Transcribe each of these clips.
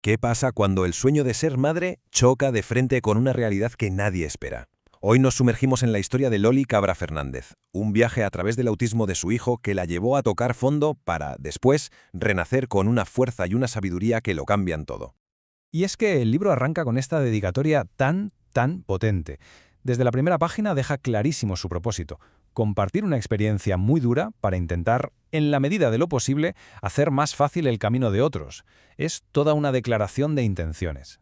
¿Qué pasa cuando el sueño de ser madre choca de frente con una realidad que nadie espera? Hoy nos sumergimos en la historia de Loli Cabra Fernández, un viaje a través del autismo de su hijo que la llevó a tocar fondo para, después, renacer con una fuerza y una sabiduría que lo cambian todo. Y es que el libro arranca con esta dedicatoria tan potente. Desde la primera página deja clarísimo su propósito: compartir una experiencia muy dura para intentar, en la medida de lo posible, hacer más fácil el camino de otros. Es toda una declaración de intenciones.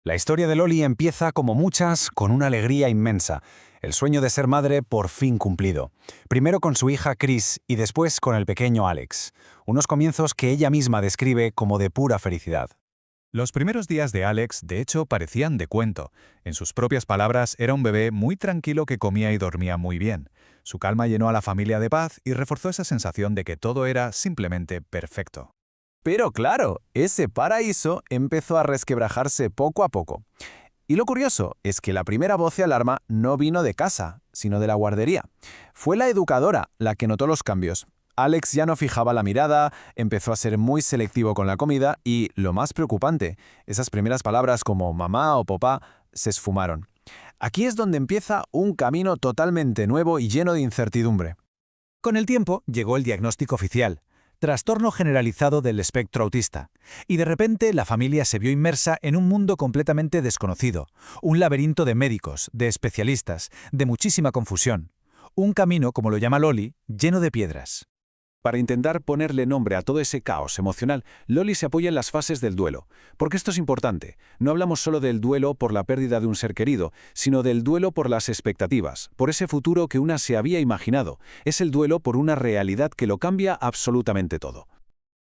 La historia de Loli empieza, como muchas, con una alegría inmensa. El sueño de ser madre por fin cumplido. Primero con su hija Chris y después con el pequeño Alex. Unos comienzos que ella misma describe como de pura felicidad. Los primeros días de Alex, de hecho, parecían de cuento. En sus propias palabras, era un bebé muy tranquilo que comía y dormía muy bien. Su calma llenó a la familia de paz y reforzó esa sensación de que todo era simplemente perfecto. Pero claro, ese paraíso empezó a resquebrajarse poco a poco. Y lo curioso es que la primera voz de alarma no vino de casa, sino de la guardería. Fue la educadora la que notó los cambios. Alex ya no fijaba la mirada, empezó a ser muy selectivo con la comida y, lo más preocupante, esas primeras palabras como mamá o papá se esfumaron. Aquí es donde empieza un camino totalmente nuevo y lleno de incertidumbre. Con el tiempo llegó el diagnóstico oficial: trastorno generalizado del espectro autista. Y de repente la familia se vio inmersa en un mundo completamente desconocido, un laberinto de médicos, de especialistas, de muchísima confusión. Un camino, como lo llama Loli, lleno de piedras. Para intentar ponerle nombre a todo ese caos emocional, Loli se apoya en las fases del duelo. Porque esto es importante. No hablamos solo del duelo por la pérdida de un ser querido, sino del duelo por las expectativas, por ese futuro que una se había imaginado. Es el duelo por una realidad que lo cambia absolutamente todo.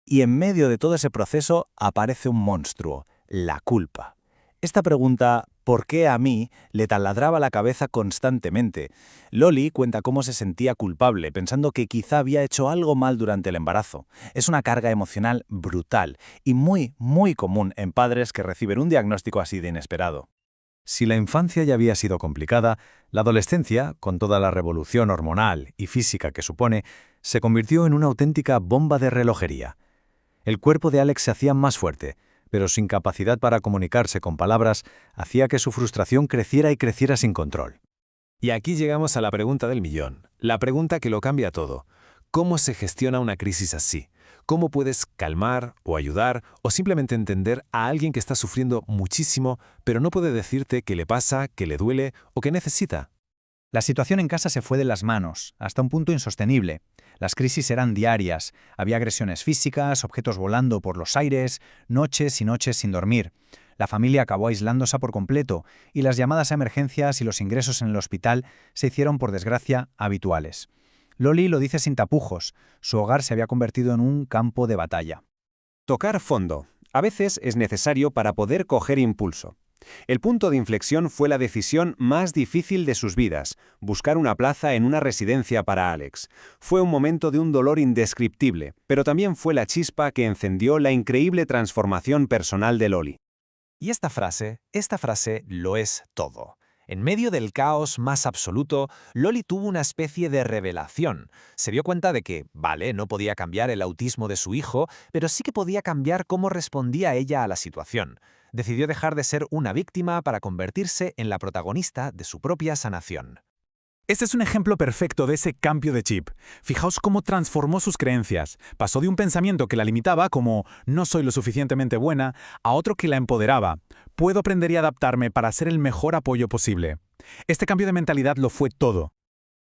Y en medio de todo ese proceso aparece un monstruo: la culpa. Esta pregunta, ¿por qué a mí?, le taladraba la cabeza constantemente. Loli cuenta cómo se sentía culpable, pensando que quizá había hecho algo mal durante el embarazo. Es una carga emocional brutal y muy común en padres que reciben un diagnóstico así de inesperado. Si la infancia ya había sido complicada, la adolescencia, con toda la revolución hormonal y física que supone, se convirtió en una auténtica bomba de relojería. El cuerpo de Alex se hacía más fuerte, pero su incapacidad para comunicarse con palabras hacía que su frustración creciera y creciera sin control. Y aquí llegamos a la pregunta del millón, la pregunta que lo cambia todo. ¿Cómo se gestiona una crisis así? ¿Cómo puedes calmar o ayudar o simplemente entender a alguien que está sufriendo muchísimo, pero no puede decirte qué le pasa, qué le duele o qué necesita? La situación en casa se fue de las manos, hasta un punto insostenible. Las crisis eran diarias, había agresiones físicas, objetos volando por los aires, noches y noches sin dormir. La familia acabó aislándose por completo y las llamadas a emergencias y los ingresos en el hospital se hicieron, por desgracia, habituales. Loli lo dice sin tapujos: su hogar se había convertido en un campo de batalla. Tocar fondo. A veces es necesario para poder coger impulso. El punto de inflexión fue la decisión más difícil de sus vidas: buscar una plaza en una residencia para Alex. Fue un momento de un dolor indescriptible, pero también fue la chispa que encendió la increíble transformación personal de Loli. Y esta frase lo es todo. En medio del caos más absoluto, Loli tuvo una especie de revelación. Se dio cuenta de que, vale, no podía cambiar el autismo de su hijo, pero sí que podía cambiar cómo respondía ella a la situación. Decidió dejar de ser una víctima para convertirse en la protagonista de su propia sanación. Este es un ejemplo perfecto de ese cambio de chip. Fijaos cómo transformó sus creencias. Pasó de un pensamiento que la limitaba, como «no soy lo suficientemente buena», a otro que la empoderaba: «puedo aprender y adaptarme para ser el mejor apoyo posible». Este cambio de mentalidad lo fue todo.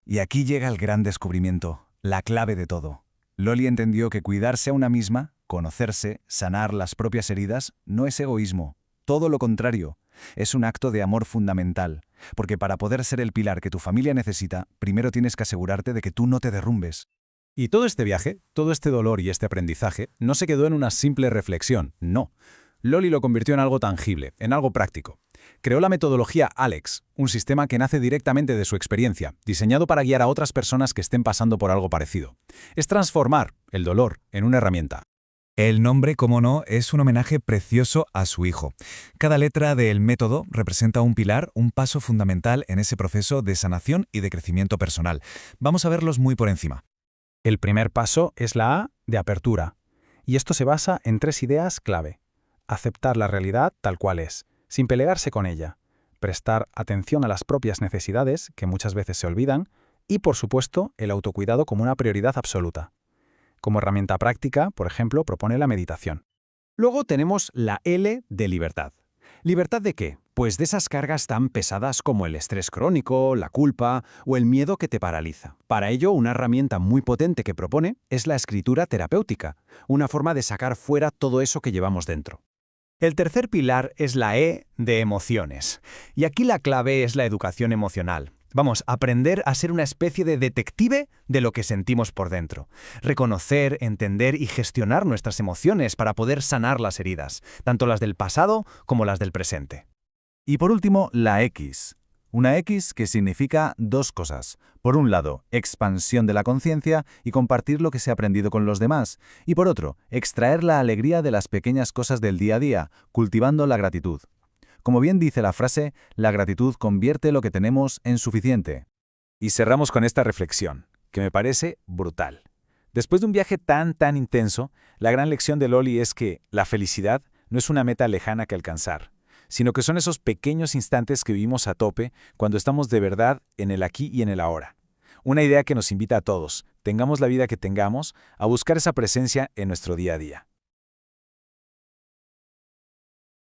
Y aquí llega el gran descubrimiento, la clave de todo. Loli entendió que cuidarse a una misma, conocerse, sanar las propias heridas, no es egoísmo. Todo lo contrario, es un acto de amor fundamental. Porque para poder ser el pilar que tu familia necesita, primero tienes que asegurarte de que tú no te derrumbes. Y todo este viaje, todo este dolor y este aprendizaje, no se quedó en una simple reflexión, no. Loli lo convirtió en algo tangible, en algo práctico. Creó la metodología Alex, un sistema que nace directamente de su experiencia, diseñado para guiar a otras personas que estén pasando por algo parecido. Es transformar el dolor en una herramienta. El nombre, como no, es un homenaje precioso a su hijo. Cada letra del método representa un pilar, un paso fundamental en ese proceso de sanación y de crecimiento personal. Vamos a verlos muy por encima. El primer paso es la A de apertura, y esto se basa en 3 ideas clave. aceptar la realidad tal cual es, sin pelearse con ella, prestar atención a las propias necesidades, que muchas veces se olvidan, y, por supuesto, el autocuidado como una prioridad absoluta. Como herramienta práctica, por ejemplo, propone la meditación. Luego tenemos la L de libertad. ¿Libertad de qué? Pues de esas cargas tan pesadas como el estrés crónico, la culpa o el miedo que te paraliza. Para ello, una herramienta muy potente que propone es la escritura terapéutica, una forma de sacar fuera todo eso que llevamos dentro. El tercer pilar es la E de emociones. Y aquí la clave es la educación emocional. Vamos, aprender a ser una especie de detective de lo que sentimos por dentro. Reconocer, entender y gestionar nuestras emociones para poder sanar las heridas, tanto las del pasado como las del presente. Y por último, la X. Una X que significa dos cosas. Por un lado, expansión de la conciencia y compartir lo que se ha aprendido con los demás. Y por otro, extraer la alegría de las pequeñas cosas del día a día, cultivando la gratitud. Como bien dice la frase, la gratitud convierte lo que tenemos en suficiente. Y cerramos con esta reflexión, que me parece brutal. Después de un viaje tan intenso, la gran lección de Loli es que la felicidad no es una meta lejana que alcanzar, sino que son esos pequeños instantes que vivimos a tope cuando estamos de verdad en el aquí y en el ahora. Una idea que nos invita a todos, tengamos la vida que tengamos, a buscar esa presencia en nuestro día a día.